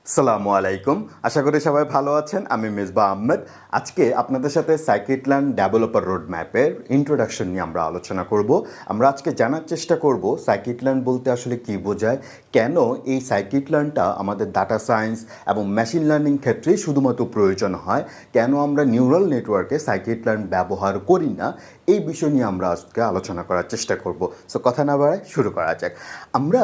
আসসালামু আলাইকুম। আশা করি সবাই ভালো আছেন। আমি মেজবা আহমেদ। আজকে আপনাদের সাথে সাইকিটলার্ন ডেভেলপার রোড ম্যাপের ইন্ট্রোডাকশন নিয়ে আমরা আলোচনা করব। আমরা আজকে জানার চেষ্টা করব সাইকিটলার্ন বলতে আসলে কী বোঝায়, কেন এই সাইকিটলার্নটা আমাদের ডাটা সায়েন্স এবং মেশিন লার্নিং ক্ষেত্রেই শুধুমাত্র প্রয়োজন হয়, কেন আমরা নিউরাল নেটওয়ার্কে সাইকিটলার্ন ব্যবহার করি না, এই বিষয় নিয়ে আমরা আজকে আলোচনা করার চেষ্টা করব। সো কথা না বাড়ায় শুরু করা যাক। আমরা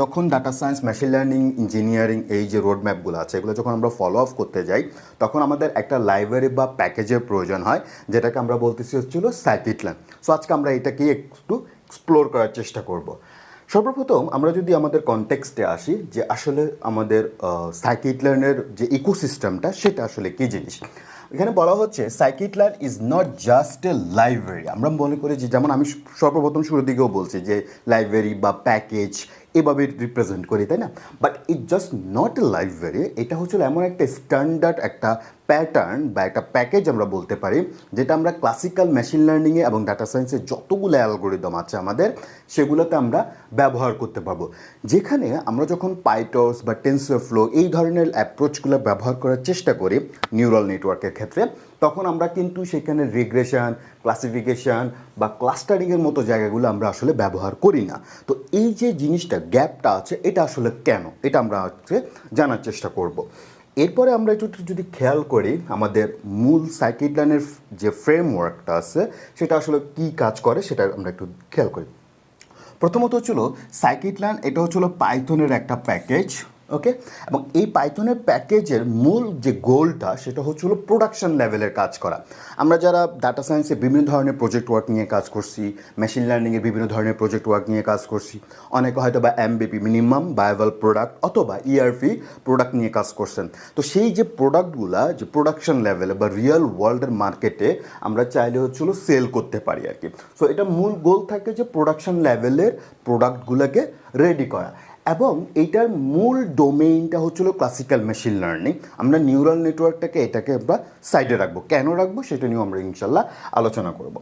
যখন data science, machine learning, engineering এই যে রোড ম্যাপগুলো আছে এগুলো যখন আমরা ফলো আপ করতে যাই, তখন আমাদের একটা লাইব্রেরি বা প্যাকেজের প্রয়োজন হয়, যেটাকে আমরা বলতেছি হচ্ছিল সাইকিটলার্ন। সো আজকে আমরা এটাকে একটু এক্সপ্লোর করার চেষ্টা করব। সর্বপ্রথম আমরা যদি আমাদের কনটেক্সটে আসি যে আসলে আমাদের সাইকিটলার্নের যে ইকোসিস্টেমটা সেটা আসলে কী জিনিস। এখানে বলা হচ্ছে scikit learn is not just a library. আমরা মনে করি যে, যেমন আমি সর্বপ্রথম শুরুর দিকেও বলছি যে লাইব্রেরি বা প্যাকেজ এভাবে রিপ্রেজেন্ট করি, তাই না? But it just not a library. এটা হচ্ছে এমন একটা স্ট্যান্ডার্ড একটা প্যাটার্ন বা একটা প্যাকেজ আমরা বলতে পারি, যেটা আমরা ক্লাসিক্যাল মেশিন লার্নিংয়ে এবং ডাটা সায়েন্সের যতগুলো অ্যালগোরিদম আছে আমাদের, সেগুলোতে আমরা ব্যবহার করতে পারবো। যেখানে আমরা যখন পাইটর্স বা টেনসরফ্লো এই ধরনের অ্যাপ্রোচগুলো ব্যবহার করার চেষ্টা করি নিউরাল নেটওয়ার্কের ক্ষেত্রে, তখন আমরা কিন্তু সেখানে রিগ্রেশন, ক্লাসিফিকেশান বা ক্লাস্টারিংয়ের মতো জায়গাগুলো আমরা আসলে ব্যবহার করি না। তো এই যে জিনিসটা, গ্যাপটা আছে, এটা আসলে কেন, এটা আমরা হচ্ছে জানার চেষ্টা করব। এরপরে আমরা একটু যদি খেয়াল করি আমাদের মূল সাইকিটলার্নের যে ফ্রেমওয়ার্কটা আছে সেটা আসলে কী কাজ করে সেটা আমরা একটু খেয়াল করি। প্রথমত হচ্ছিল সাইকিটলার্ন, এটা হচ্ছিল পাইথনের একটা প্যাকেজ, ওকে। এবং এই পাইথনের প্যাকেজের মূল যে গোলটা সেটা হচ্ছিল প্রোডাকশন লেভেলের কাজ করা। আমরা যারা ডাটা সায়েন্সে বিভিন্ন ধরনের প্রজেক্ট ওয়ার্ক নিয়ে কাজ করছি, মেশিন লার্নিংয়ের বিভিন্ন ধরনের প্রজেক্ট ওয়ার্ক নিয়ে কাজ করছি, অনেকে হয়তো বা এমবিপি, মিনিমাম ভায়াবল প্রোডাক্ট, অথবা ইআরপি প্রোডাক্ট নিয়ে কাজ করছেন। তো সেই যে প্রোডাক্টগুলা যে প্রোডাকশন লেভেলে বা রিয়েল ওয়ার্ল্ডের মার্কেটে আমরা চাইলে হচ্ছিল সেল করতে পারি আর কি। সো এটা মূল গোল থাকে যে প্রোডাকশন লেভেলের প্রোডাক্টগুলোকে রেডি করা। এবং এইটার মূল ডোমেইনটা হচ্ছিল ক্লাসিক্যাল মেশিন লার্নিং। আমরা নিউরাল নেটওয়ার্কটাকে এটাকে আমরা সাইডে রাখবো। কেন রাখবো সেটা নিয়েও আমরা ইনশাল্লাহ আলোচনা করব।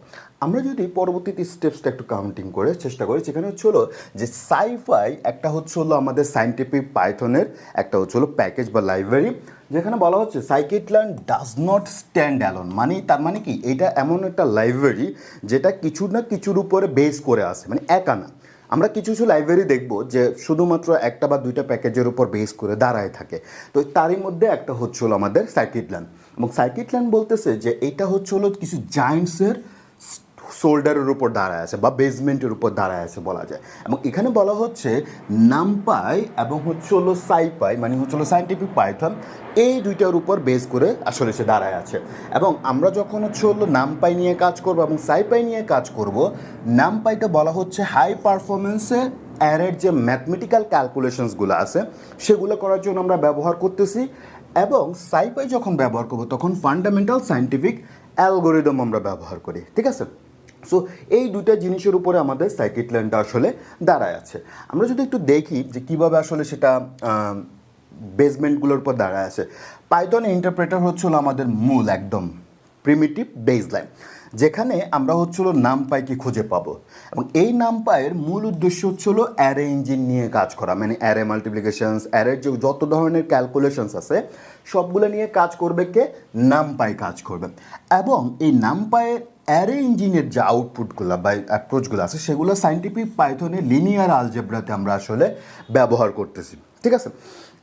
আমরা যদি পরবর্তীতে স্টেপসটা একটু কাউন্টিং করে চেষ্টা করি, যেখানে হচ্ছিল যে সাইফাই একটা হচ্ছিল আমাদের সায়েন্টিফিক পাইথনের একটা হচ্ছিল প্যাকেজ বা লাইব্রেরি, যেখানে বলা হচ্ছে সাইকিটলার্ন ডাজ নট স্ট্যান্ড অ্যালোন। মানে তার মানে কি, এটা এমন একটা লাইব্রেরি যেটা কিছু না কিছুর উপরে বেস করে আছে, মানে একা না। আমরা কিছু কিছু লাইব্রেরি দেখব যে শুধুমাত্র একটা বা দুইটা প্যাকেজের উপর বেস করে দাঁড়ায় থাকে। তো তারই মধ্যে একটা হচ্ছিল আমাদের সাইকিটলার্ন। এবং সাইকিটলার্ন বলতেছে যে এটা হচ্ছিল কিছু জায়েন্টসের শোল্ডারের উপর দাঁড়ায় আছে বা বেসমেন্টের উপর দাঁড়ায় আছে বলা যায়। এবং এখানে বলা হচ্ছে নামপাই এবং হচ্ছে হলো সাইপাই, মানে হচ্ছে হলো সায়েন্টিফিক পাইথন, এই দুইটার উপর বেস করে আসলে সে দাঁড়ায় আছে। এবং আমরা যখন হচ্ছে হলো নামপাই নিয়ে কাজ করব এবং সাইপাই নিয়ে কাজ করব, নামপাইটা বলা হচ্ছে হাই পারফরমেন্সে অ্যারের যে ম্যাথমেটিক্যাল ক্যালকুলেশনসগুলো আছে সেগুলো করার জন্য আমরা ব্যবহার করতেছি। এবং সাইপাই যখন ব্যবহার করব তখন ফান্ডামেন্টাল সায়েন্টিফিক অ্যালগোরিদম আমরা ব্যবহার করি, ঠিক আছে। সো এই দুইটা জিনিসের উপরে আমাদের সাইকিটলার্নটা আসলে দাঁড়ায় আছে। আমরা যদি একটু দেখি যে কীভাবে আসলে সেটা বেসমেন্টগুলোর উপর দাঁড়ায় আছে। পাইথন ইন্টারপ্রেটার হচ্ছিল আমাদের মূল একদম প্রিমিটিভ বেসলাইন, যেখানে আমরা হচ্ছিল নামপাইকে খুঁজে পাবো। এবং এই নামপাইয়ের মূল উদ্দেশ্য হচ্ছিল অ্যারে ইঞ্জিন নিয়ে কাজ করা, মানে অ্যারে মাল্টিপ্লিকেশনস, অ্যারের যে যত ধরনের ক্যালকুলেশনস আছে সবগুলো নিয়ে কাজ করবে কে, নামপাই কাজ করবে। এবং এই নামপাইয়ের অ্যারে ইঞ্জিনের যে আউটপুটগুলো বা অ্যাপ্রোচগুলো আছে সেগুলো সায়েন্টিফিক পাইথনে লিনিয়ার আলজেব্রাতে আমরা আসলে ব্যবহার করতেছি, ঠিক আছে।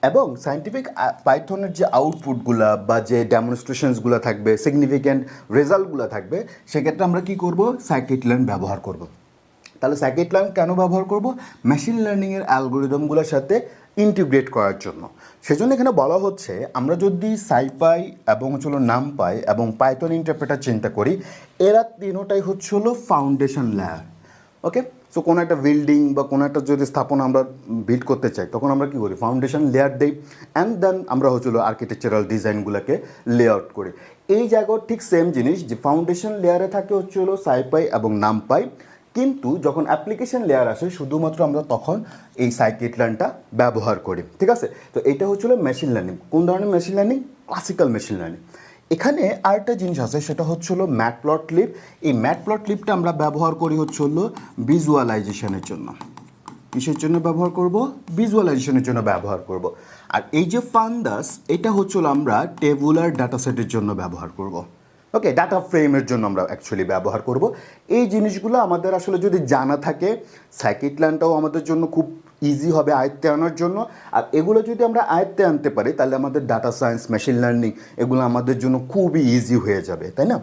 এবং সায়েন্টিফিক পাইথনের যে আউটপুটগুলো বা যে ডেমনস্ট্রেশনসগুলো থাকবে, সিগনিফিক্যান্ট রেজাল্টগুলো থাকবে, সেক্ষেত্রে আমরা কী করব, সাইকিটলার্ন ব্যবহার করব। তাহলে সাইকিটলার্ন কেন ব্যবহার করব, মেশিন লার্নিংয়ের অ্যালগোরিদমগুলোর সাথে ইন্টিগ্রেট করার জন্য। সেজন্য এখানে বলা হচ্ছে আমরা যদি সাইপাই এবং হচ্ছে হলো নামপাই এবং পাইথন ইন্টারপ্রেটার চিন্তা করি, এরা তিনোটাই হচ্ছে হলো ফাউন্ডেশন লেয়ার, ওকে। সো কোনো একটা বিল্ডিং বা কোনো একটা যদি স্থাপনা আমরা বিল্ড করতে চাই তখন আমরা কী করি, ফাউন্ডেশন লেয়ার দিই, অ্যান্ড দেন আমরা হচ্ছিলো আর্কিটেকচারাল ডিজাইনগুলোকে লেআউট করি। এই জায়গার ঠিক সেম জিনিস, যে ফাউন্ডেশন লেয়ারে থাকে হচ্ছে হলো সাইপাই এবং নামপাই, কিন্তু যখন অ্যাপ্লিকেশন লেয়ার আসে শুধুমাত্র আমরা তখন এই সাইকিটলার্নটা ব্যবহার করি, ঠিক আছে। তো এটা হচ্ছিল মেশিন লার্নিং। কোন ধরনের machine learning, classical machine learning. এখানে আরেকটা জিনিস আছে, সেটা হচ্ছে হলো ম্যাটপ্লটলিব। এই ম্যাটপ্লটলিবটা আমরা ব্যবহার করি হচ্ছে হলো ভিজুয়ালাইজেশনের জন্য। কিসের জন্য ব্যবহার করব, ভিজুয়ালাইজেশনের জন্য ব্যবহার করব। আর এই যে ফান্ডাস, এটা হচ্ছে আমরা টেবুলার ডাটা সেটের জন্য ব্যবহার করব। ওকে, ডাটা ফ্রেমের জন্য আমরা অ্যাকচুয়ালি ব্যবহার করব। এই জিনিসগুলো আমাদের আসলে যদি জানা থাকে, সাইকিটল্যান্ডটাও আমাদের জন্য খুব ইজি হবে আয়ত্তে আনার জন্য। আর এগুলো যদি আমরা আয়ত্তে আনতে পারি তাহলে আমাদের ডাটা সায়েন্স, মেশিন লার্নিং এগুলো আমাদের জন্য খুবই ইজি হয়ে যাবে, তাই না?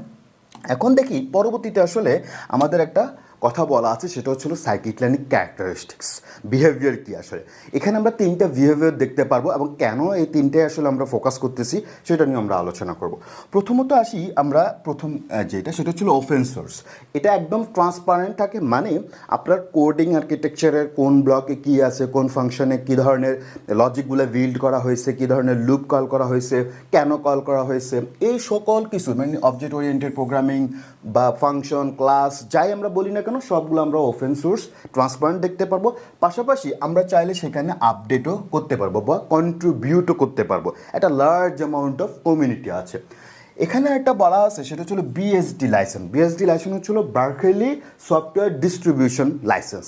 এখন দেখি পরবর্তীতে আসলে আমাদের একটা কথা বলা আছে, সেটা হচ্ছিল সাইকিটল্যান্ডিক ক্যারেক্টারিস্টিক্স, বিহেভিয়ার কী আসলে। এখানে আমরা তিনটা বিহেভিয়ার দেখতে পারবো এবং কেন এই তিনটায় আসলে আমরা ফোকাস করতেছি সেটা নিয়ে আমরা আলোচনা করব। প্রথমত আসি আমরা প্রথম যেটা, সেটা হচ্ছিল ওপেন সোর্স। এটা একদম ট্রান্সপারেন্ট থাকে, মানে আপনার কোডিং আর্কিটেকচারের কোন ব্লকে কী আছে, কোন ফাংশনে কী ধরনের লজিকগুলো বিল্ড করা হয়েছে, কী ধরনের লুপ কল করা হয়েছে, কেন কল করা হয়েছে, এই সকল কিছু মানে অবজেক্ট ওরিয়েন্টেড প্রোগ্রামিং বা ফাংশন, ক্লাস যাই আমরা বলি না কেন, সবগুলো আমরা ওপেন সোর্স ট্রান্সপারেন্ট দেখতে পারবো। পাশাপাশি আমরা চাইলে সেখানে আপডেটও করতে পারবো বা কন্ট্রিবিউটও করতে পারবো। একটা লার্জ অ্যামাউন্ট অফ কমিউনিটি আছে। এখানে একটা বলা আছে, সেটা হচ্ছিল বিএসডি লাইসেন্স। বিএসডি লাইসেন্স হচ্ছিল বার্কলি সফটওয়্যার ডিস্ট্রিবিউশন লাইসেন্স।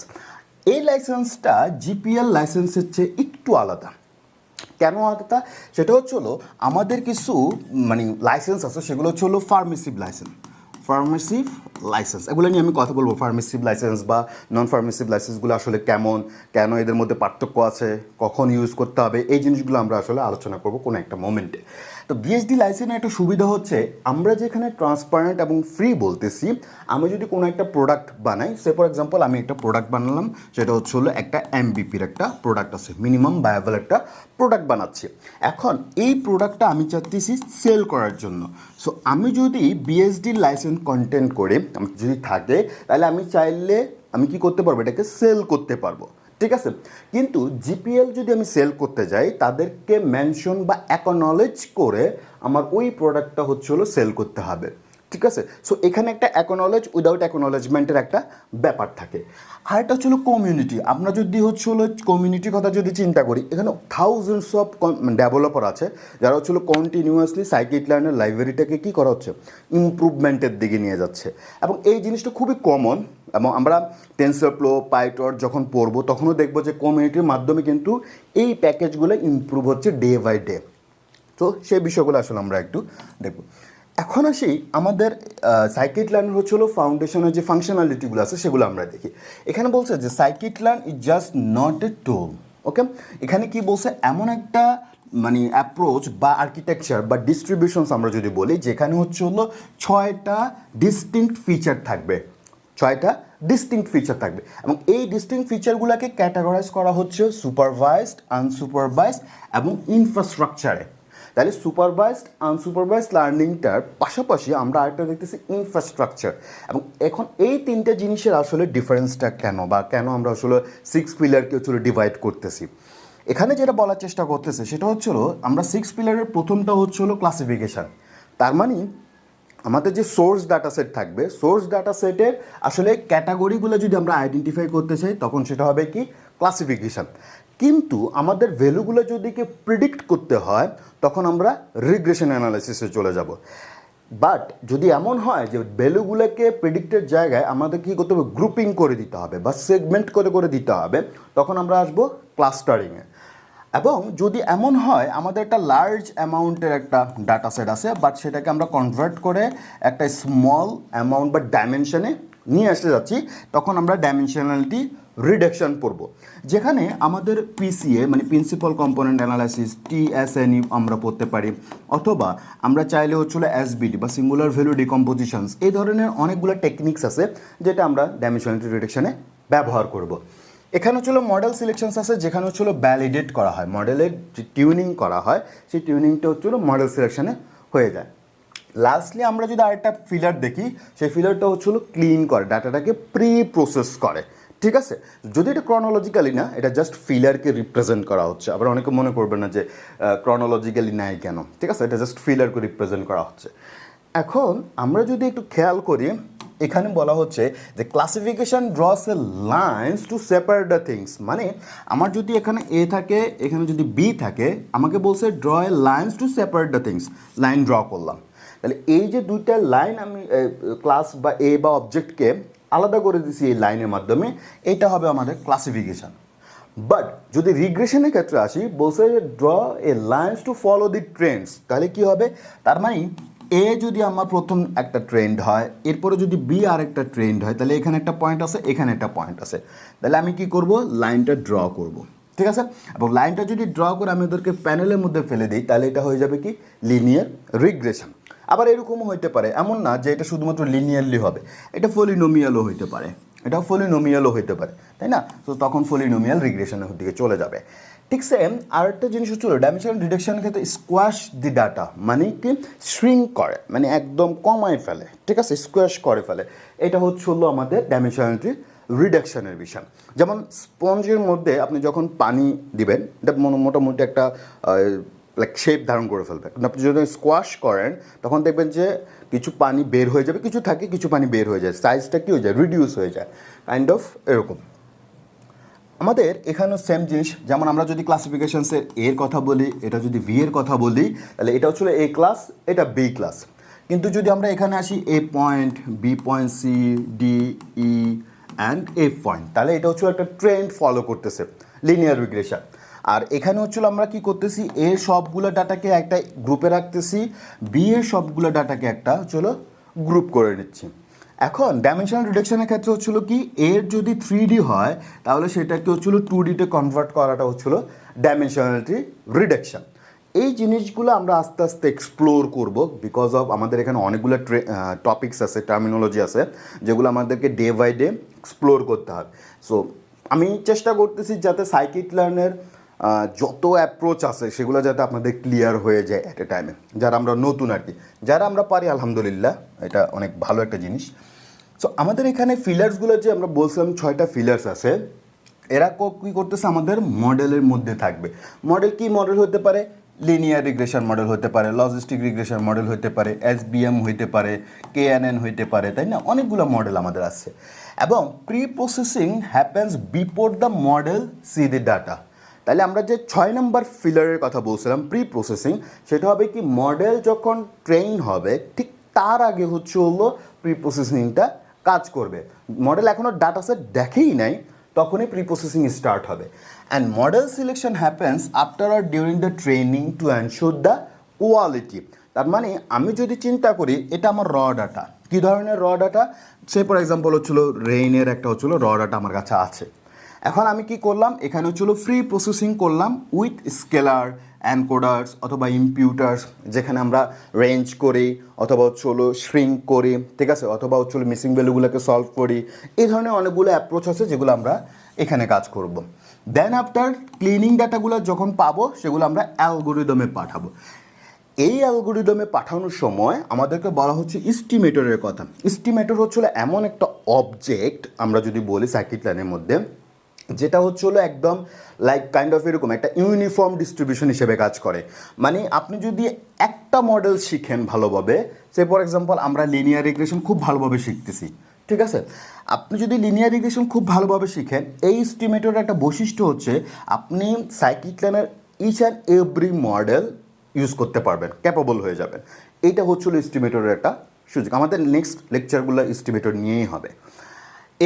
এই লাইসেন্সটা জিপিএল লাইসেন্সের চেয়ে একটু আলাদা। কেন আলাদা? সেটা হচ্ছিল আমাদের কিছু মানে লাইসেন্স আছে, সেগুলো হচ্ছিল ফার্মেসিভ লাইসেন্স। ফার্মেসিভ লাইসেন্স এগুলো নিয়ে আমি কথা বলবো। ফার্মেসিভ লাইসেন্স বা নন ফার্মেসিভ লাইসেন্সগুলো আসলে কেমন, কেন এদের মধ্যে পার্থক্য আছে, কখন ইউজ করতে হবে, এই জিনিসগুলো আমরা আসলে আলোচনা করবো কোনো একটা মোমেন্টে। তো বিএসডি লাইসেন্সের একটা সুবিধা হচ্ছে, আমরা যেখানে ট্রান্সপারেন্ট এবং ফ্রি বলতেছি, আমি যদি কোনো একটা প্রোডাক্ট বানাই, সে ফর এক্সাম্পল আমি একটা প্রোডাক্ট বানালাম, সেটা হলো একটা এমবিপির একটা প্রোডাক্ট আছে, মিনিমাম ভায়াবল একটা প্রোডাক্ট বানাচ্ছি। এখন এই প্রোডাক্টটা আমি চাচ্ছি সেল করার জন্য। সো আমি যদি বিএসডি লাইসেন্স কন্টেন্ট করে যদি থাকে, তাহলে আমি চাইলে আমি কি করতে পারবো, এটাকে সেল করতে পারবো, ঠিক আছে? কিন্তু জিপিএল যদি আমি সেল করতে যাই, তাদেরকে মেনশন বা অ্যাকনলেজ করে আমার ওই প্রোডাক্টটা হলো সেল করতে হবে, ঠিক আছে? সো এখানে একটা অ্যাকনলেজ উইদাউট অ্যাকনলেজমেন্টের একটা ব্যাপার থাকে। আর এটা হচ্ছিল কমিউনিটি। আমরা যদি হলো কমিউনিটির কথা যদি চিন্তা করি, এখানে থাউজেন্ডস অফ ডেভেলপার আছে যারা কন্টিনিউয়াসলি সাইকিটল্যান্ডের লাইব্রেরিটাকে কী করা হচ্ছে, ইমপ্রুভমেন্টের দিকে নিয়ে যাচ্ছে। এবং এই জিনিসটা খুবই কমন। এবং আমরা টেনসরফ্লো, পাইটর্চ যখন পড়বো, তখনও দেখবো যে কমিউনিটির মাধ্যমে কিন্তু এই প্যাকেজগুলো ইমপ্রুভ হচ্ছে ডে বাই ডে। তো সেই বিষয়গুলো আসলে আমরা একটু দেখব। এখন আসি আমাদের সাইকিটল্যান্ড হচ্ছিল ফাউন্ডেশনের যে ফাংশনালিটিগুলো আছে সেগুলো আমরা দেখি। এখানে বলছে যে সাইকিটল্যান্ড ইজ জাস্ট নট এ টুল। ওকে, এখানে কি বলছে, এমন একটা মানে অ্যাপ্রোচ বা আর্কিটেকচার বা ডিস্ট্রিবিউশনস আমরা যদি বলি, যেখানে হলো 6টা ডিস্টিংক্ট ফিচার থাকবে, 6টা ডিস্টিংক্ট ফিচার থাকবে। এবং এই ডিস্টিংক্ট ফিচারগুলোকে ক্যাটাগরাইজ করা হচ্ছে সুপারভাইজড, আনসুপারভাইজড এবং ইনফ্রাস্ট্রাকচারে। তাহলে সুপারভাইজড, আনসুপারভাইজড লার্নিংটার পাশাপাশি আমরা আরেকটা দেখতেছি ইনফ্রাস্ট্রাকচার। এবং এখন এই তিনটে জিনিসের আসলে ডিফারেন্সটা কেন, বা কেন আমরা আসলে 6 পিলারকে ডিভাইড করতেছি। এখানে যেটা বলার চেষ্টা করতেছে সেটা আমরা 6 পিলারের প্রথমটা ক্লাসিফিকেশান। তার মানে আমাদের যে সোর্স ডাটা সেট থাকবে, সোর্স ডাটা সেটের আসলে ক্যাটাগরিগুলো যদি আমরা আইডেন্টিফাই করতে চাই, তখন সেটা হবে কি, ক্লাসিফিকেশান। কিন্তু আমাদের ভ্যালুগুলো যদি প্রিডিক্ট করতে হয়, তখন আমরা রিগ্রেশন অ্যানালাইসিসে চলে যাব। বাট যদি এমন হয় যে ভ্যালুগুলোকে প্রেডিক্টের জায়গায় আমাদের কী করতে হবে, গ্রুপিং করে দিতে হবে বা সেগমেন্ট করে করে দিতে হবে, তখন আমরা আসবো ক্লাস্টারিংয়ে। এবং যদি এমন হয় আমাদের একটা লার্জ অ্যামাউন্টের একটা ডাটা সেট আছে, বাট সেটাকে আমরা কনভার্ট করে একটা স্মল অ্যামাউন্ট বা ডাইমেনশনে নিয়ে আসতে যাচ্ছি, তখন আমরা ডাইমেনশনালিটি রিডাকশন পড়ব, যেখানে আমাদের পিসিএ মানে প্রিন্সিপাল কম্পোনেন্ট অ্যানালাইসিস, টিএসএনই আমরা পড়তে পারি, অথবা আমরা চাইলে এসবিডি বা সিঙ্গুলার ভ্যালু ডিকম্পোজিশনস, এই ধরনের অনেকগুলো টেকনিক্স আছে যেটা আমরা ডাইমেনশনালিটি রিডাকশনে ব্যবহার করব। এখানে মডেল সিলেকশনস আছে, যেখানে ভ্যালিডেট করা হয়, মডেলের যে টিউনিং করা হয়, সেই টিউনিংটা মডেল সিলেকশনে হয়ে যায়। লাস্টলি আমরা যদি আরেকটা ফিলার দেখি, সেই ফিলারটা ক্লিন করে, ডাটাটাকে প্রি প্রসেস করে, ঠিক আছে? যদি এটা ক্রনোলজিক্যালি না, এটা জাস্ট ফিলারকে রিপ্রেজেন্ট করা হচ্ছে। আবার অনেকে মনে করবে না যে ক্রনোলজিক্যালি নেয় কেন, ঠিক আছে? এটা জাস্ট ফিলারকে রিপ্রেজেন্ট করা হচ্ছে। এখন আমরা যদি একটু খেয়াল করি, এখানে বলা হচ্ছে যে classification draws a lines to separate the things. মানে আমার যদি এখানে এ থাকে, এখানে যদি বি থাকে, আমাকে বলছে draw a lines to separate the things. Line draw করলাম, তাহলে এই যে দুইটা লাইন আমি ক্লাস বা এ বা অবজেক্টকে আলাদা করে দিছি এই লাইনের মাধ্যমে, এটা হবে আমাদের ক্লাসিফিকেশান। বাট যদি রিগ্রেশনের ক্ষেত্রে আসি, বলছে যে draw a lines to follow the trends, তাহলে কি হবে, তার মানে এ যদি আমার প্রথম একটা ট্রেন্ড হয়, এরপরে যদি বি আর একটা ট্রেন্ড হয়, তাহলে এখানে একটা পয়েন্ট আছে, এখানে একটা পয়েন্ট আছে, তাহলে আমি কি করব, লাইনটা ড্র করব, ঠিক আছে। এবং লাইনটা যদি ড্র করে আমি ওদেরকে প্যানেলের মধ্যে ফেলে দিই, তাহলে এটা হয়ে যাবে কি লিনিয়ার রিগ্রেশন। আবার এরকমও হইতে পারে, এমন না যে এটা শুধুমাত্র লিনিয়ারলি হবে, এটা পলিনোমিয়ালও হইতে পারে, এটাও পলিনোমিয়ালও হইতে পারে, তাই না। তো তখন পলিনোমিয়াল রিগ্রেশনের দিকে চলে যাবে। ঠিক সেম আরেকটা জিনিস হচ্ছিল ডাইমেনশনাল রিডাকশনের ক্ষেত্রে স্কোয়াশ দি ডাটা, মানে কি শ্রিঙ্ক করে, মানে একদম কমায় ফেলে, ঠিক আছে, স্কোয়াশ করে ফেলে। এটা হচ্ছিল আমাদের ডাইমেনশনালিটি রিডাকশনের বিষয়। যেমন স্পঞ্জের মধ্যে আপনি যখন পানি দিবেন, এটা মোটামুটি একটা লাইক শেপ ধারণ করে ফেলবে। আপনি যদি স্কোয়াশ করেন তখন দেখবেন যে কিছু পানি বের হয়ে যাবে, কিছু থাকে, কিছু পানি বের হয়ে যায়, সাইজটা কী হয়ে যায়, রিডিউস হয়ে যায়, কাইন্ড অফ এরকম। আমাদের এখানেও সেম জিনিস, যেমন আমরা যদি ক্লাসিফিকেশনসের এর কথা বলি, এটা যদি ভি এর কথা বলি, তাহলে এটা হচ্ছিল এ ক্লাস, এটা বি ক্লাস। কিন্তু যদি আমরা এখানে আসি A point, B point, C, D, E and F point, তাহলে এটা হচ্ছিল একটা ট্রেন্ড ফলো করতেছে, লিনিয়ার রিগ্রেশন। আর এখানে হচ্ছিল আমরা কি করতেছি, এর সবগুলো ডাটাকে একটা গ্রুপে রাখতেছি, বি এর সবগুলো ডাটাকে একটা হচ্ছিল গ্রুপ করে নিচ্ছি। এখন ডাইমেনশনাল রিডাকশনের ক্ষেত্রে হচ্ছিল কি, এর যদি 3D হয় তাহলে সেটাকে হচ্ছিল 2Dতে কনভার্ট করাটা হচ্ছিল ডাইমেনশনালিটি রিডাকশন। এই জিনিসগুলো আমরা আস্তে আস্তে এক্সপ্লোর করব, বিকজ অফ আমাদের এখানে অনেকগুলো টপিকস আছে, টার্মিনোলজি আছে, যেগুলো আমাদেরকে ডে বাই ডে এক্সপ্লোর করতে হবে। সো আমি চেষ্টা করতেছি যাতে সাইকিট লার্নের যত অ্যাপ্রোচ আছে সেগুলো যাতে আপনাদের ক্লিয়ার হয়ে যায় অ্যাট এ টাইমে, যারা আমরা নতুন আর কি, যারা আমরা পারি আলহামদুলিল্লাহ, এটা অনেক ভালো একটা জিনিস। সো আমাদের এখানে ফিলার্সগুলো যে আমরা বলছিলাম 6টা ফিলার্স আছে, এরা কী করতেছে, আমাদের মডেলের মধ্যে থাকবে। মডেল কি মডেল হতে পারে, লিনিয়ার রিগ্রেশন মডেল হতে পারে, লজিস্টিক রিগ্রেশন মডেল হতে পারে, এসবিএম হইতে পারে, কেএনএন হইতে পারে, তাই না, অনেকগুলো মডেল আমাদের আছে। এবং preprocessing happens before the model see the data. তাহলে আমরা যে 6 নম্বর ফিলারের কথা বলছিলাম প্রি প্রসেসিং, সেটা হবে কি মডেল যখন ট্রেন হবে ঠিক তার আগে হলো প্রি প্রসেসিংটা কাজ করবে। মডেল এখনও ডাটা সেট দেখেই নাই, তখনই প্রি প্রসেসিং স্টার্ট হবে। And model selection happens after or during the training to ensure the quality. তার মানে আমি যদি চিন্তা করি, এটা আমার র ডাটা, কী ধরনের র ডাটা, সে ফর এক্সাম্পল হচ্ছিলো রেইনের একটা হচ্ছিলো র ডাটা আমার কাছে আছে। এখন আমি কি করলাম, এখানে হচ্ছিলো ফ্রি প্রসেসিং করলাম উইথ স্কেলার, অ্যানকোডার্স অথবা ইম্পিউটার্স, যেখানে আমরা রেঞ্জ করি অথবা হচ্ছিলো শ্রিঙ্ক করি, ঠিক আছে, অথবা হচ্ছিলো মিসিং ভ্যালুগুলোকে সলভ করি। এই ধরনের অনেকগুলো অ্যাপ্রোচ আছে যেগুলো আমরা এখানে কাজ করব। দেন আফটার ক্লিনিং ডাটাগুলো যখন পাবো, সেগুলো আমরা অ্যালগোরিদমে পাঠাবো। এই অ্যালগোরিদমে পাঠানোর সময় আমাদেরকে বলা হচ্ছে এস্টিমেটরের কথা। এস্টিমেটর হচ্ছিল এমন একটা অবজেক্ট, আমরা যদি বলি সার্কিট লাইনের মধ্যে, যেটা হচ্ছিলো একদম লাইক কাইন্ড অফ এরকম একটা ইউনিফর্ম ডিস্ট্রিবিউশন হিসেবে কাজ করে। মানে আপনি যদি একটা মডেল শিখেন ভালোভাবে, সে ফর এক্সাম্পল আমরা লিনিয়ার রিগ্রেশন খুব ভালোভাবে শিখতেছি, ঠিক আছে, আপনি যদি লিনিয়ার রিগ্রেশন খুব ভালোভাবে শিখেন, এই এস্টিমেটরের একটা বৈশিষ্ট্য হচ্ছে আপনি সার্কিট লাইনের each and every model use করতে পারবেন, ক্যাপাবল হয়ে যাবেন। এইটা হচ্ছিল এস্টিমেটরের একটা সুযোগ। আমাদের নেক্সট লেকচারগুলো এস্টিমেটর নিয়েই হবে।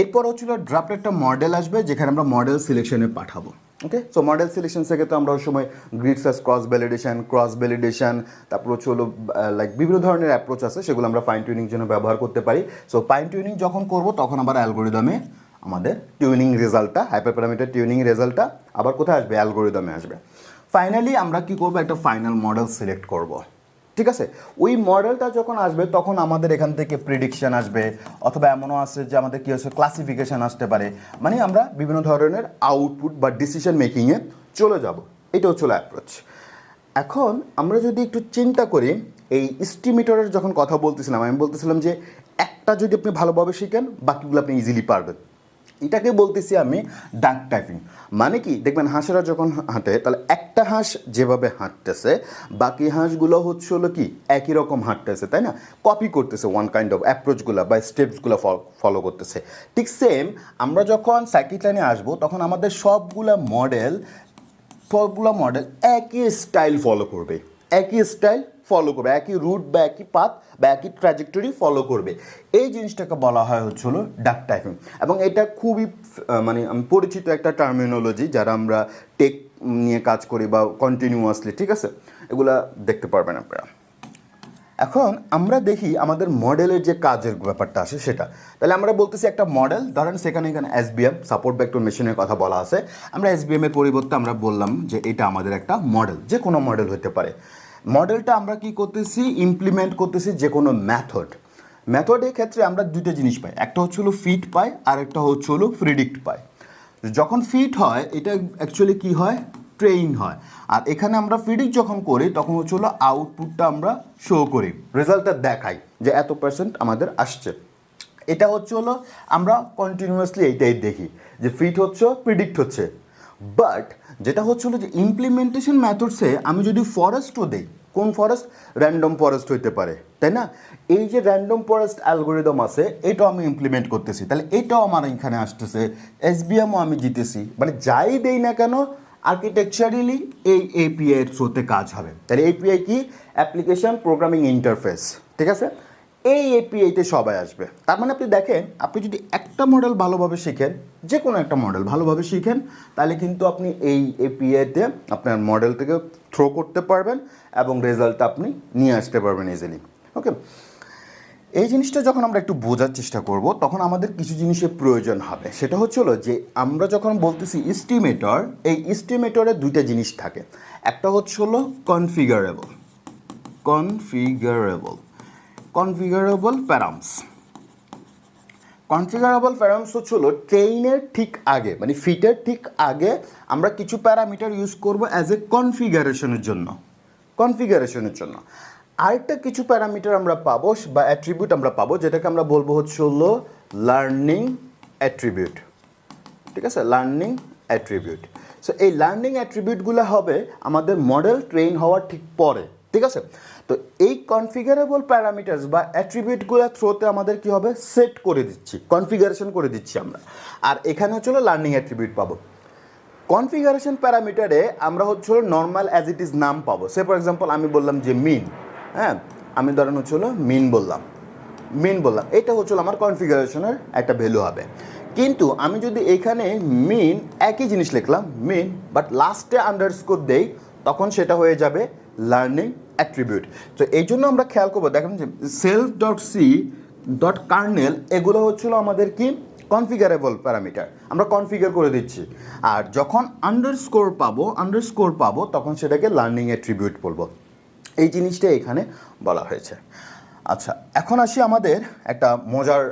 এরপর হচ্ছিল ড্রাফট একটা মডেল আসবে, যেখানে আমরা মডেল সিলেকশনে পাঠাবো। ওকে, সো মডেল সিলেকশন থেকে তো আমরা ওই সময় গ্রিড সার্চ, ক্রস ভ্যালিডেশন, তারপর হলো লাইক বিভিন্ন ধরনের অ্যাপ্রোচ আছে, সেগুলো আমরা ফাইন টিউনিং জন্য ব্যবহার করতে পারি। সো ফাইন টিউনিং যখন করব, তখন আবার অ্যালগোরিদমে আমাদের টিউনিং রেজাল্টটা, হাইপার প্যারামিটার টিউনিং রেজাল্টটা আবার কোথায় আসবে, অ্যালগোরিদমে আসবে। ফাইনালি আমরা কি করব, একটা ফাইনাল মডেল সিলেক্ট করব, ঠিক আছে। ওই মডেলটা যখন আসবে, তখন আমাদের এখান থেকে প্রিডিকশন আসবে, অথবা এমনও আছে যে আমাদের কী হচ্ছে ক্লাসিফিকেশান আসতে পারে। মানে আমরা বিভিন্ন ধরনের আউটপুট বা ডিসিশন মেকিংয়ে চলে যাব। এটা হচ্ছে অ্যাপ্রোচ। এখন আমরা যদি একটু চিন্তা করি, এই এস্টিমেটরের যখন কথা বলতেছিলাম, আমি বলতেছিলাম যে একটা যদি আপনি ভালোভাবে শিখেন, বাকিগুলো আপনি ইজিলি পারবেন। এটাকে বলতেছি আমি ডাক টাইপিং। মানে কি, দেখবেন হাঁসেরা যখন হাঁটে, তাহলে একটা হাঁস যেভাবে হাঁটতেছে, বাকি হাঁসগুলো হলো কি একই রকম হাঁটতেছে, তাই না, কপি করতেছে, ওয়ান কাইন্ড অফ অ্যাপ্রোচগুলো বা স্টেপসগুলো ফলো করতেছে। ঠিক সেম আমরা যখন সার্কিট লাইনে আসবো, তখন আমাদের সবগুলো মডেল একই স্টাইল ফলো করবে, একই স্টাইল ফলো করবে, একই রুট বা একই পাথ বা একই ট্র্যাজেক্টরি ফলো করবে। এই জিনিসটাকে বলা হয় হচ্ছে হলো ডাক টাইপিং। এবং এটা খুবই মানে পরিচিত একটা টার্মিনোলজি, যারা আমরা টেক নিয়ে কাজ করি বা কন্টিনিউয়াসলি, ঠিক আছে, এগুলা দেখতে পারবেন আপনারা। এখন আমরা দেখি আমাদের মডেলের যে কাজের ব্যাপারটা আসে সেটা। তাহলে আমরা বলতেছি একটা মডেল, ধরেন সেখানে এখানে এসবিএম সাপোর্ট ভেক্টর মেশিনের কথা বলা আছে, আমরা এসবিএম এর পরিবর্তে আমরা বললাম যে এটা আমাদের একটা মডেল, যে কোনো মডেল হতে পারে। মডেলটা আমরা কি করতেছি, ইমপ্লিমেন্ট করতেছি যে কোনো মেথডের ক্ষেত্রে আমরা দুটো জিনিস পাই, একটা হচ্ছে হলো ফিট পাই আর একটা হচ্ছে হলো প্রিডিক্ট পাই। যখন ফিট হয় এটা অ্যাকচুয়ালি কি হয়, ট্রেইন হয়। আর এখানে আমরা প্রিডিক্ট যখন করি তখন হচ্ছে হলো আউটপুটটা আমরা শো করি, রেজাল্টটা দেখাই যে এত পার্সেন্ট আমাদের আসছে। এটা হচ্ছে হলো আমরা কন্টিনিউয়াসলি এইটাই দেখি যে ফিট হচ্ছে, প্রিডিক্ট হচ্ছে। বাট যেটা হচ্ছে হলো যে ইমপ্লিমেন্টেশন মেথডসে আমি যদি ফরেস্টও দিই, কোন ফরেস্ট, র্যান্ডম ফরেস্ট হইতে পারে, তাই না? এই যে র্যান্ডম ফরেস্ট অ্যালগোরিদম আছে এটাও আমি ইমপ্লিমেন্ট করতেছি, তাহলে এটাও আমার এখানে আসতেছে, এসবিএমও আমি জিতেছি। মানে যাই দেই না কেন আর্কিটেকচারালি এই এপিআই এর থ্রুতে কাজ হবে। তাহলে এপিআই কি, অ্যাপ্লিকেশন প্রোগ্রামিং ইন্টারফেস, ঠিক আছে? এই এপিআইতে সবাই আসবে। তার মানে আপনি দেখেন, আপনি যদি একটা মডেল ভালোভাবে শিখেন, যে কোনো একটা মডেল ভালোভাবে শিখেন, তাহলে কিন্তু আপনি এই এপিআইতে আপনার মডেল থেকে থ্রো করতে পারবেন এবং রেজাল্ট আপনি নিয়ে আসতে পারবেন ইজিলি। ওকে, এই জিনিসটা যখন আমরা একটু বোঝার চেষ্টা করব তখন আমাদের কিছু জিনিসের প্রয়োজন হবে। সেটা হচ্ছে হলো যে আমরা যখন বলতেছি এস্টিমেটর, এই এস্টিমেটরে দুইটা জিনিস থাকে। একটা হচ্ছে হলো কনফিগারেবল প্যারামস। কনফিগারেবল প্যারামস হচ্ছে হলো ট্রেইনের ঠিক আগে, মানে ফিটের ঠিক আগে আমরা কিছু প্যারামিটার ইউজ করব অ্যাজ এ কনফিগারেশনের জন্য। আরেকটা কিছু প্যারামিটার আমরা পাবো বা অ্যাট্রিবিউট আমরা পাবো, যেটাকে আমরা বলবো হচ্ছে হলো লার্নিং অ্যাট্রিবিউট, ঠিক আছে? Learning attribute. সো এই লার্নিং অ্যাট্রিবিউটগুলো হবে আমাদের মডেল ট্রেন হওয়ার ঠিক পরে, ঠিক আছে? তো এই কনফিগারেবল প্যারামিটার্স বা অ্যাট্রিবিউটগুলো থ্রোতে আমাদের কি হবে, সেট করে দিচ্ছি, কনফিগারেশন করে দিচ্ছি আমরা। আর এখানে হচ্ছে হলো লার্নিং অ্যাট্রিবিউট পাবো। কনফিগারেশন প্যারামিটারে আমরা হচ্ছে হলো নর্মাল অ্যাজ ইট ইজ নাম পাবো। সে ফর এক্সাম্পল আমি বললাম যে মিন, হ্যাঁ, আমি ধরেন হচ্ছে হলো মিন বললাম, এটা হচ্ছে আমার কনফিগারেশনের একটা ভ্যালু হবে। কিন্তু আমি যদি এখানে মিন একই জিনিস লিখলাম মিন, বাট লাস্টে আন্ডারস্কোর দেই, তখন সেটা হয়ে যাবে লার্নিং অ্যাট্রিবিউট। তো এই জন্য আমরা খেয়াল করবো, দেখেন যে self.c.kernel এগুলো হচ্ছিল আমাদের কি, কনফিগারেবল প্যারামিটার, আমরা কনফিগার করে দিচ্ছি। আর যখন আন্ডারস্কোর পাবো তখন সেটাকে লার্নিং অ্যাট্রিবিউট বলবো। এই জিনিসটা এখানে বলা হয়েছে। আচ্ছা, এখন আসি আমাদের একটা মজার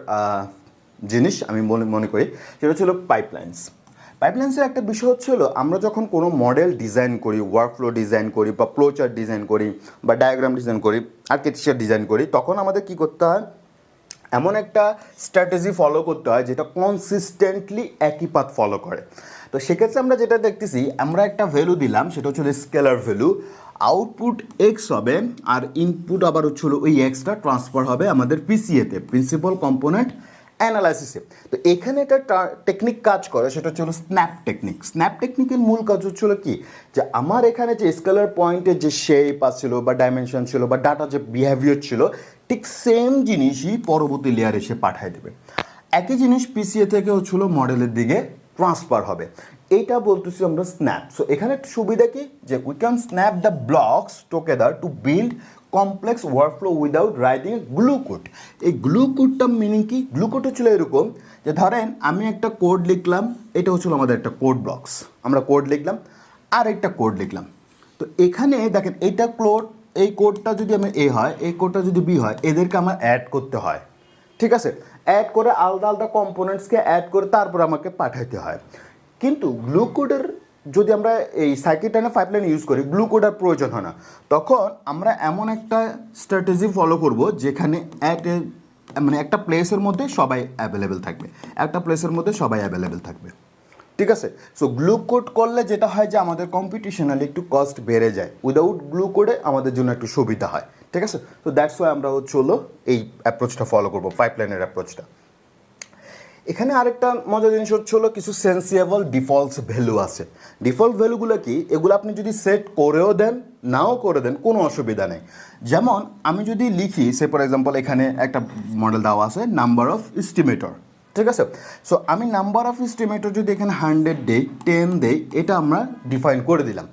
জিনিস আমি মনে করি, সেটা হচ্ছিল পাইপলাইন্সের একটা বিষয় হচ্ছে হলো আমরা যখন কোনো মডেল ডিজাইন করি, ওয়ার্কফ্লো ডিজাইন করি বা ফ্লোচার্ট ডিজাইন করি বা ডায়াগ্রাম ডিজাইন করি, আর্কিটেকচার ডিজাইন করি, তখন আমাদের কি করতে হয়, এমন একটা স্ট্র্যাটেজি ফলো করতে হয় যেটা কনসিস্টেন্টলি একই পাথ ফলো করে। তো সেক্ষেত্রে আমরা যেটা দেখতেছি, আমরা একটা ভ্যালু দিলাম, সেটা হচ্ছে স্কেলার ভ্যালু, আউটপুট এক্স হবে আর ইনপুট আবার হচ্ছে ওই এক্সটা ট্রান্সফার হবে আমাদের পিসিএতে, প্রিন্সিপাল কম্পোনেন্ট অ্যানালাইসিসে। তো এখানে একটা টেকনিক কাজ করে, সেটা হচ্ছে স্ন্যাপ টেকনিকের মূল কাজ হচ্ছিল কি, যে আমার এখানে যে স্কেলার পয়েন্টের যে শেপ ছিল বা ডাইমেনশন ছিল বা ডাটা যে বিহেভিয়ার ছিল, ঠিক সেম জিনিসই পরবর্তী লেয়ারে এসে পাঠিয়ে দেবে। একই জিনিস পিসিএ থেকে হচ্ছিল মডেলের দিকে ট্রান্সফার হবে, এইটা বলতেছি আমরা স্ন্যাপ। সো এখানে সুবিধা কি, যে we can snap the blocks together to build complex workflow without writing glue code. এই গ্লু কোডটা মিনিং কি, গ্লু কোড হচ্ছিল এরকম যে ধরেন আমি একটা কোড লিখলাম, এটা হচ্ছিল আমাদের একটা কোড ব্লকস, আমরা কোড লিখলাম আর একটা কোড লিখলাম। তো এখানে দেখেন এইটা কোড, এই কোডটা যদি আমার এ হয়, এই কোডটা যদি বি হয়, এদেরকে আমার অ্যাড করতে হয়, ঠিক আছে? অ্যাড করে আলাদা আলাদা কম্পোনেন্টসকে অ্যাড করে তারপর আমাকে পাঠাইতে হয়। কিন্তু গ্লু কোডের যদি আমরা এই সাইকিট-লার্নের পাইপলাইন ইউজ করি, গ্লু কোড আর প্রয়োজন হয় না। তখন আমরা এমন একটা স্ট্র্যাটেজি ফলো করব যেখানে মানে একটা প্লেসের মধ্যে সবাই অ্যাভেলেবেল থাকবে, ঠিক আছে? সো গ্লু কোড করলে যেটা হয় যে আমাদের কম্পিটিশনালি একটু কস্ট বেড়ে যায়, উইদাউট গ্লু কোডে আমাদের জন্য একটু সুবিধা হয়, ঠিক আছে? তো দ্যাটস ওয়াই আমরা হলো এই অ্যাপ্রোচটা ফলো করবো, পাইপলাইনের অ্যাপ্রোচটা। এখানে আরেকটা মজার জিনিস হচ্ছে হলো কিছু সেন্সিয়েবল ডিফল্টস ভ্যালু আছে। ডিফল্ট ভ্যালুগুলো কি, এগুলো আপনি যদি সেট করেও দেন নাও করে দেন কোনো অসুবিধা নেই। যেমন আমি যদি লিখি সে ফর এক্সাম্পল এখানে একটা মডেল দেওয়া আছে নাম্বার অফ এস্টিমেটর, ঠিক আছে। সো আমি নাম্বার অফ এস্টিমেটর যদি এখানে 100 দেই 10 দেই, এটা আমরা ডিফাইন করে দিলাম।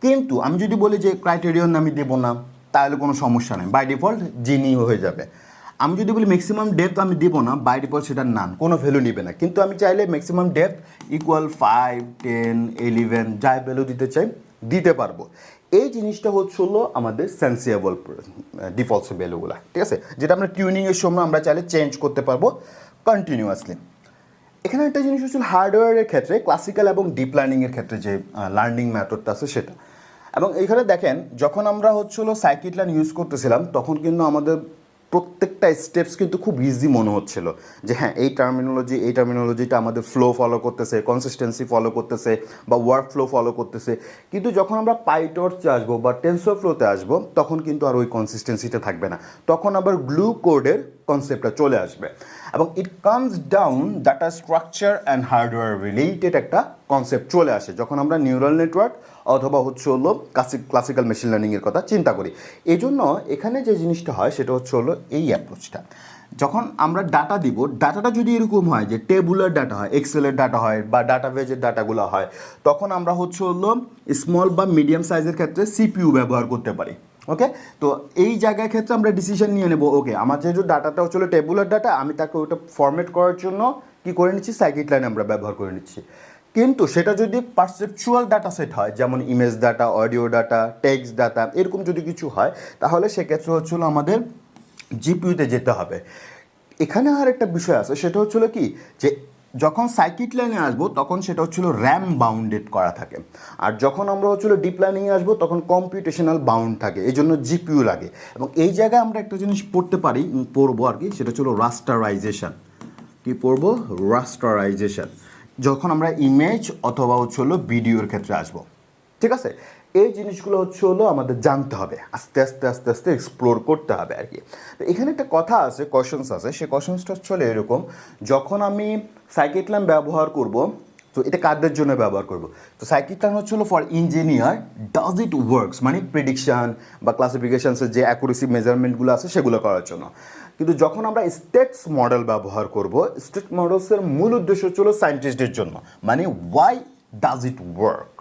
কিন্তু আমি যদি বলি যে ক্রাইটেরিয়ন আমি দেবো না, তাহলে কোনো সমস্যা নেই, বাই ডিফল্ট জিনি হয়ে যাবে। আমি যদি বলি ম্যাক্সিমাম ডেপথ আমি দিব না, বাই ডিফল্ট সেটা নান, কোনো ভ্যালু নেবে না। কিন্তু আমি চাইলে ম্যাক্সিমাম ডেপথ ইকুয়াল 5, 10, 11 যাই ভ্যালু দিতে চাই দিতে পারবো। এই জিনিসটা হচ্ছে হলো আমাদের সেন্সিয়েবল ডিফল্টস ভ্যালুগুলো, ঠিক আছে, যেটা আমরা টিউনিংয়ের সময় আমরা চাইলে চেঞ্জ করতে পারবো কন্টিনিউয়াসলি। এখানে একটা জিনিস হচ্ছে হার্ডওয়্যারের ক্ষেত্রে ক্লাসিক্যাল এবং ডিপ লার্নিংয়ের ক্ষেত্রে যে লার্নিং মেথডটা আছে সেটা। এবং এখানে দেখেন যখন আমরা হচ্ছে হলো সাইকিট-লার্ন ইউজ করতেছিলাম তখন কিন্তু আমাদের প্রত্যেকটা স্টেপস কিন্তু খুব ইজি মনে হচ্ছিল যে হ্যাঁ এই টার্মিনোলজিটা আমাদের ফ্লো ফলো করতেছে, কনসিস্টেন্সি ফলো করতেছে বা ওয়ার্ক ফ্লো ফলো করতেছে। কিন্তু যখন আমরা পাইটর্চে আসবো বা টেনসর ফ্লোতে আসবো তখন কিন্তু আর ওই কনসিস্টেন্সিটা থাকবে না, তখন আবার গ্লু কোডের কনসেপ্টটা চলে আসবে। এবং it comes down data structure and hardware related একটা কনসেপ্ট চলে আসে যখন আমরা নিউরাল নেটওয়ার্ক অথবা হচ্ছে হলো ক্লাসিক্যাল মেশিন লার্নিংয়ের কথা চিন্তা করি। এই জন্য এখানে যে জিনিসটা হয় সেটা হচ্ছে হলো এই অ্যাপ্রোচটা। যখন আমরা ডাটা দিব, ডাটাটা যদি এরকম হয় যে টেবুলার ডাটা হয়, এক্সেলের ডাটা হয় বা ডাটাবেজের ডাটাগুলো হয়, তখন আমরা হচ্ছে হলো স্মল বা মিডিয়াম সাইজের ক্ষেত্রে সিপিইউ ব্যবহার করতে পারি। ওকে, তো এই জায়গার ক্ষেত্রে আমরা ডিসিশন নিয়ে নেব, ওকে আমার যেহেতু ডাটাটা হচ্ছিল টেবুলার ডাটা, আমি তাকে ওটা ফরম্যাট করার জন্য কি করে নিচ্ছি, সাইকিট-লার্ন আমরা ব্যবহার করে নিচ্ছি। কিন্তু সেটা যদি পারসেপচুয়াল ডাটা সেট হয়, যেমন image data, audio data, text data, এরকম যদি কিছু হয় তাহলে সেক্ষেত্রে হচ্ছিল আমাদের জিপিইউতে যেতে হবে। এখানে আর একটা বিষয় আছে, সেটা হচ্ছিল কি যে যখন সাইকিট-লার্নে আসবো তখন সেটা হচ্ছিল র্যাম বাউন্ডেড করা থাকে, আর যখন আমরা হচ্ছিল ডিপ লার্নিংয়ে আসবো তখন কম্পিউটেশনাল বাউন্ড থাকে, এই জন্য জিপিইউ লাগে। এবং এই জায়গায় আমরা একটা জিনিস পড়বো আর কি, সেটা হচ্ছিল রাস্টারাইজেশন। কি পড়বো? রাস্টারাইজেশন, যখন আমরা ইমেজ অথবা হচ্ছে হলো ভিডিওর ক্ষেত্রে আসবো, ঠিক আছে। এই জিনিসগুলো হচ্ছে হলো আমাদের জানতে হবে, আস্তে আস্তে আস্তে আস্তে এক্সপ্লোর করতে হবে আর কি। তো এখানে একটা কথা আছে, কোশ্চেন্স আছে, সেই কোশ্চেন্সটা হচ্ছে এরকম, যখন আমি সাইকিট-লার্ন ব্যবহার করব তো এটা কাদের জন্য ব্যবহার করব? তো সাইকিট-লার্ন হচ্ছে হলো for engineer, does it works মানে প্রেডিকশান বা ক্লাসিফিকেশনসের যে অ্যাকুরেসি মেজারমেন্টগুলো আছে সেগুলো করার জন্য। কিন্তু যখন আমরা স্টেটস মডেল ব্যবহার করব, স্টেট মডেলসের মূল উদ্দেশ্য হচ্ছিল সায়েন্টিস্টদের জন্য, মানে why does it work.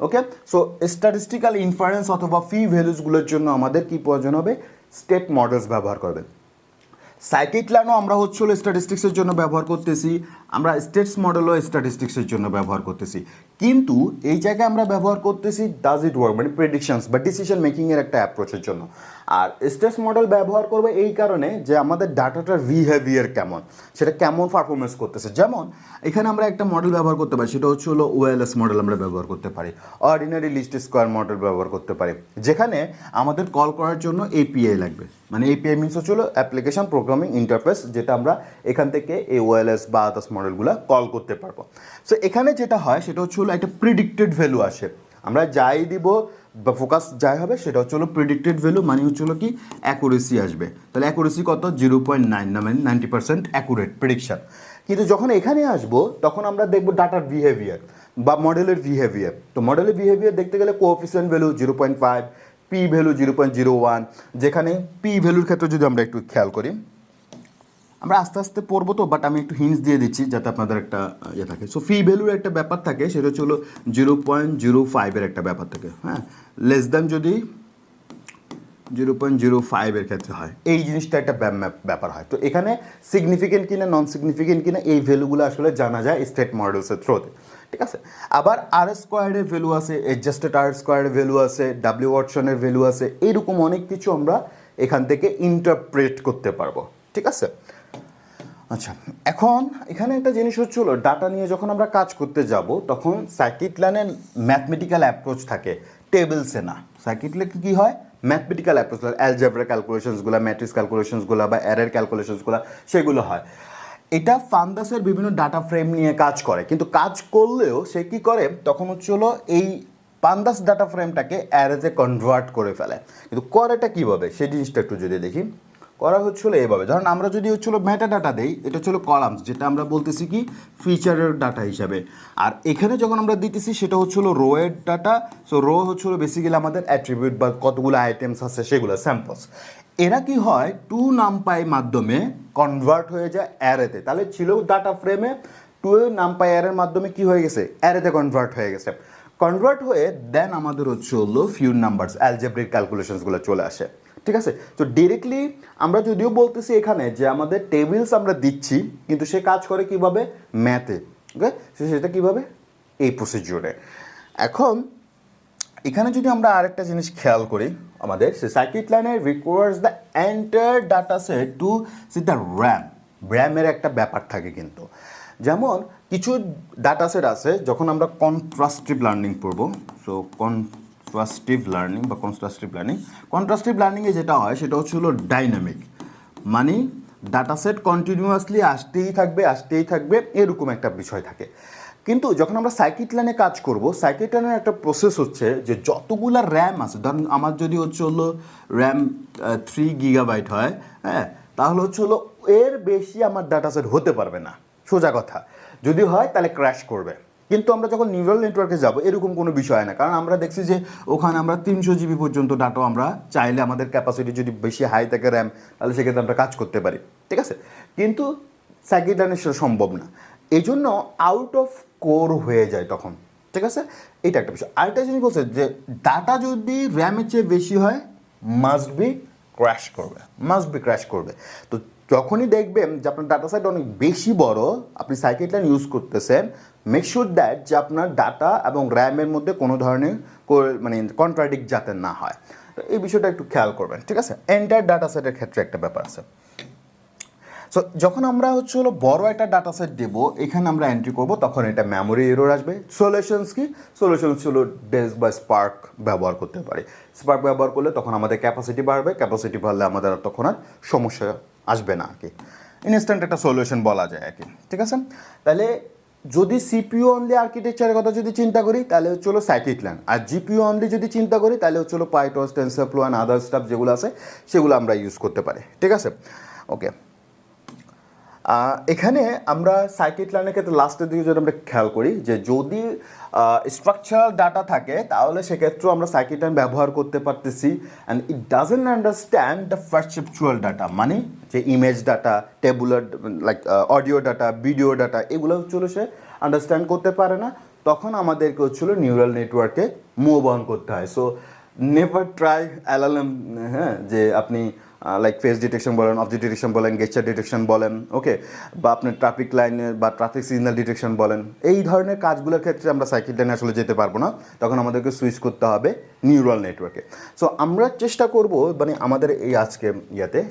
Okay, so statistical inference অথবা ফি ভ্যালুসগুলোর জন্য আমাদের কি প্রয়োজন হবে? স্টেট মডেলস ব্যবহার করবেন। সাইকিট-লার্নও আমরা হচ্ছে হলো স্ট্যাটিস্টিক্সের জন্য ব্যবহার করতেছি, আমরা স্টেটস মডেলও স্ট্যাটিস্টিক্সের জন্য ব্যবহার করতেছি। কিন্তু এই জায়গায় আমরা ব্যবহার করতেছি ডাজ ইট ওয়ার্ক মানে প্রেডিকশনস বা ডিসিশন মেকিংয়ের একটা অ্যাপ্রোচের জন্য। আর স্টেটস মডেল ব্যবহার করবে এই কারণে যে আমাদের ডাটাটার বিহেভিয়ার কেমন, সেটা কেমন পারফরমেন্স করতেছে। যেমন এখানে আমরা একটা মডেল ব্যবহার করতে পারি, সেটা হচ্ছে হলো ওএলএস মডেল আমরা ব্যবহার করতে পারি, অর্ডিনারি লিস্ট স্কোয়ার মডেল ব্যবহার করতে পারি, যেখানে আমাদের কল করার জন্য এপিআই লাগবে। মানে এপিআই মিনস হচ্ছে হলো অ্যাপ্লিকেশন প্রোগ্রামিং ইন্টারফেস, যেটা আমরা এখান থেকে এই ওএলএস বা আদার্স মডেলগুলো কল করতে পারবো। সো এখানে যেটা হয় সেটা হচ্ছে হলো একটা প্রিডিক্টেড ভ্যালু আসে, আমরা যাই দিব বা ফোকাস যাই হবে সেটা হচ্ছে হলো প্রিডিক্টেড ভ্যালু, মানে হচ্ছে হলো কি অ্যাকুরেসি আসবে। তাহলে অ্যাকুরেসি কত? 0.9, না মানে 90% অ্যাকুরেট প্রেডিকশন। কিন্তু যখন এখানে আসবো তখন আমরা দেখবো ডাটার বিহেভিয়ার বা মডেলের বিহেভিয়ার। তো মডেলের বিহেভিয়ার দেখতে গেলে কোএফিসিয়েন্ট ভ্যালু 0.5, পি ভ্যালু 0.01, যেখানে পি ভ্যালুর ক্ষেত্রে যদি আমরা একটু খেয়াল করি, আমরা আস্তে আস্তে পড়বো তো, বাট আমি একটু হিন্টস দিয়ে দিচ্ছি যাতে আপনাদের একটা ইয়ে থাকে। সো ফি ভ্যালুর একটা ব্যাপার থাকে, সেটা হচ্ছে হলো 0.05-এর একটা ব্যাপার থাকে, হ্যাঁ, লেস দ্যান যদি 0.05-এর ক্ষেত্রে হয়, এই জিনিসটা একটা ব্যাপার হয়। তো এখানে সিগনিফিকেন্ট কিনা নন সিগনিফিকেন্ট কিনা এই ভ্যালুগুলো আসলে জানা যায় স্টেট মডেলসের থ্রুতে, ঠিক আছে। আবার আর স্কোয়ারের ভ্যালু আছে, অ্যাডজাস্টেড আর স্কোয়ারের ভ্যালু আছে, ডাব্লিউ ওয়াটসনের ভ্যালু আছে, এইরকম অনেক কিছু আমরা এখান থেকে ইন্টারপ্রেট করতে পারবো, ঠিক আছে। আচ্ছা, এখন এখানে একটা জিনিস হচ্ছিল, ডাটা নিয়ে যখন আমরা কাজ করতে যাব তখন সাইকিট-লার্নের ম্যাথমেটিক্যাল অ্যাপ্রোচ থাকে, টেবিলসে না। সাইকিট-লার্নে কী হয়? ম্যাথমেটিক্যাল অ্যাপ্রোচ, অ্যালজেব্রা ক্যালকুলেশনসগুলো, ম্যাট্রিক্স ক্যালকুলেশনসগুলো বা অ্যারের ক্যালকুলেশনসগুলো সেগুলো হয়। এটা ফান্দাসের বিভিন্ন ডাটা ফ্রেম নিয়ে কাজ করে, কিন্তু কাজ করলেও সে কী করে তখন হচ্ছে হলো এই পান্দাস ডাটা ফ্রেমটাকে অ্যারেতে কনভার্ট করে ফেলে। কিন্তু করেটা কীভাবে সেই জিনিসটা একটু যদি দেখি। করা হচ্ছিল এভাবে। ধরুন আমরা যদি হচ্ছিল মেটা ডাটা দেই, এটা হচ্ছিল কলামস, যেটা আমরা বলতেছি কি ফিচারের ডাটা হিসাবে। আর এখানে যখন আমরা দিতেছি সেটা হচ্ছিল রো এর ডাটা। সো রো হচ্ছিল বেসিক্যালি আমাদের অ্যাট্রিবিউট বা কতগুলো আইটেমস আছে সেগুলো স্যাম্পলস। এরা কি হয় টু নামপাই মাধ্যমে কনভার্ট হয়ে যায় অ্যারেতে। তাহলে ছিল ডাটা ফ্রেমে, টু নামপাই অ্যারের মাধ্যমে কি হয়ে গেছে, অ্যারেতে কনভার্ট হয়ে গেছে। কনভার্ট হয়ে দেন আমাদের হচ্ছে হলো ফিউ নাম্বারস অ্যালজেব্রিক ক্যালকুলেশনসগুলো চলে আসে। ঠিক আছে, তো ডিরেক্টলি আমরা যদিও বলতেছি এখানে যে আমাদের টেবিলস আমরা দিচ্ছি, কিন্তু সে কাজ করে কিভাবে, ম্যাথে। ওকে, সেটা কিভাবে, এই প্রসিডিওরে। এখন এখানে যদি আমরা আরেকটা জিনিস খেয়াল করি, আমাদের সে সার্কিট লাইনের requires the entire data set to see the র্যামের একটা ব্যাপার থাকে কিন্তু। যেমন কিছু ডাটা সেট আছে যখন আমরা কন্ট্রাস্টিভ লার্নিং পড়বো, সো কন্ট্রাস্টিভ লার্নিংয়ে যেটা হয় সেটা হচ্ছে হলো ডাইনামিক, মানে ডাটা সেট কন্টিনিউয়াসলি আসতেই থাকবে এরকম একটা বিষয় থাকে। কিন্তু যখন আমরা সার্কিট লাইনে কাজ করব, সার্কিট লাইনের একটা প্রসেস হচ্ছে যে যতগুলো র্যাম আছে, ধরুন আমার যদি হচ্ছে হলো র্যাম 3 GB হয়, হ্যাঁ, তাহলে হচ্ছে হলো এর বেশি আমার ডাটা সেট হতে পারবে না, সোজা কথা। যদি হয় তাহলে ক্র্যাশ করবে। কিন্তু আমরা যখন নিউরাল নেটওয়ার্কে যাব এরকম কোনো বিষয় হয় না, কারণ আমরা দেখছি যে ওখানে আমরা 300 GB পর্যন্ত ডাটা আমরা চাইলে, আমাদের ক্যাপাসিটি যদি বেশি হাই থাকে র্যাম, তাহলে সেক্ষেত্রে আমরা কাজ করতে পারি। ঠিক আছে, কিন্তু সার্কিট লাইনে সেটা সম্ভব না, এই জন্য আউট অফ কোর হয়ে যায় তখন। ঠিক আছে, এটা একটা বিষয়। আরেকটা জিনিস বলছে যে ডাটা যদি র্যামের চেয়ে বেশি হয় মাস্ট বি ক্র্যাশ করবে। তো যখনই দেখবেন যে আপনার ডাটা সেট অনেক বেশি বড়, আপনি সার্কিট লাইন ইউজ করতেছেন, মেক শিওর দ্যাট যে আপনার ডাটা এবং র্যামের মধ্যে কোনো ধরনের মানে কন্ট্রাডিক্ট যাতে না হয়। তো এই বিষয়টা একটু খেয়াল করবেন। ঠিক আছে, এন্টায়ার ডাটা সেটের ক্ষেত্রে একটা ব্যাপার আছে। সো যখন আমরা হচ্ছে হলো বড় একটা ডাটা সেট দেবো, এখানে আমরা এন্ট্রি করবো, তখন এটা মেমোরি এরর আসবে। সলিউশনস কি, সলিউশনস হলো ডেস্ক বা স্পার্ক ব্যবহার করতে পারি। স্পার্ক ব্যবহার করলে তখন আমাদের ক্যাপাসিটি বাড়বে, ক্যাপাসিটি বাড়লে আমাদের তখন আর সমস্যা আসবে না আর কি, ইনস্ট্যান্ট একটা সলিউশন বলা যায় আর কি। ঠিক আছে, তাহলে যদি সিপিইউ অনলি আর্কিটেকচারের কথা যদি চিন্তা করি তাহলে হচ্ছে হলো সার্কিট লাইন, আর জিপিইউ অনলি যদি চিন্তা করি তাহলে হচ্ছে হলো পাইটর্চ, টেনসরফ্লো অ্যান্ড আদার স্টাফ যেগুলো আছে সেগুলো আমরা ইউজ করতে পারি। ঠিক আছে, ওকে। এখানে আমরা সার্কিট লাইনের ক্ষেত্রে লাস্টের দিকে যদি আমরা খেয়াল করি যে যদি স্ট্রাকচারাল ডাটা থাকে তাহলে সেক্ষেত্রেও আমরা সার্কিট লাইন ব্যবহার করতে পারতেছি। And it doesn't understand the perceptual data, মানে যে image data, tabular like audio data, video data, এগুলো হচ্ছিলো সে আন্ডারস্ট্যান্ড করতে পারে না। তখন আমাদেরকে হচ্ছিলো নিউরাল নেটওয়ার্কে মুভ অন করতে হয়। সো নেভার ট্রাই এলএলএম, হ্যাঁ, যে আপনি লাইক ফেস ডিটেকশন বলেন, অবজেক্ট ডিটেকশন বলেন, গেস্টার ডিটেকশন বলেন, ওকে, বা আপনার ট্রাফিক লাইনের বা ট্রাফিক সিগন্যাল ডিটেকশন বলেন, এই ধরনের কাজগুলোর ক্ষেত্রে আমরা সার্কিট লাইনে আসলে যেতে পারবো না, তখন আমাদেরকে সুইচ করতে হবে নিউরাল নেটওয়ার্কে। সো আমরা চেষ্টা করব, মানে আমাদের এই আজকে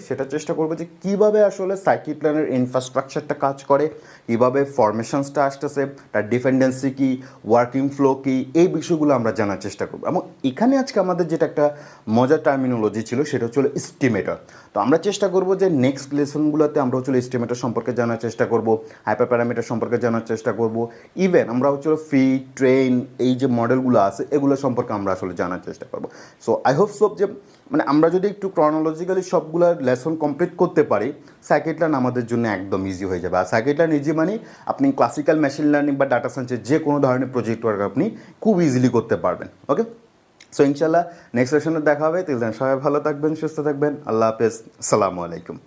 সেটা চেষ্টা করবো যে কীভাবে আসলে সার্কিট লাইনের ইনফ্রাস্ট্রাকচারটা কাজ করে, কীভাবে ফরমেশনসটা আসতেছে, তার ডিপেন্ডেন্সি কী, ওয়ার্কিং ফ্লো কী, এই বিষয়গুলো আমরা জানার চেষ্টা করবো। এবং এখানে আজকে আমাদের যেটা একটা মজার টার্মিনোলজি ছিল সেটা হচ্ছে এস্টিমেটর। তো আমরা চেষ্টা করব যে নেক্সট লেসনগুলোতে আমরা হচ্ছে এস্টিমেটর সম্পর্কে জানার চেষ্টা করব, হাইপার প্যারামিটার সম্পর্কে জানার চেষ্টা করব, ইভেন আমরা হচ্ছে ফ্রি ট্রেন এই যে মডেলগুলো আছে এগুলো সম্পর্কে আমরা আসলে জানার চেষ্টা করব। সো আই হোপ সো যে মানে আমরা যদি একটু ক্রনোলজিক্যালি সবগুলো লেসন কমপ্লিট করতে পারি, সার্কিট লাইন আমাদের জন্য একদম ইজি হয়ে যাবে। আর সার্কিট লাইন ইজি মানে আপনি ক্লাসিক্যাল মেশিন লার্নিং বা ডাটা সায়েন্সের যে কোনো ধরনের প্রজেক্ট ওয়ার্ক আপনি খুব ইজিলি করতে পারবেন। ওকে, সো ইনশাল্লাহ নেক্সট সেশনে দেখা হবে। তিল দেন সবাই ভালো থাকবেন, সুস্থ থাকবেন। আল্লাহ হাফেজ, আসসালামু আলাইকুম।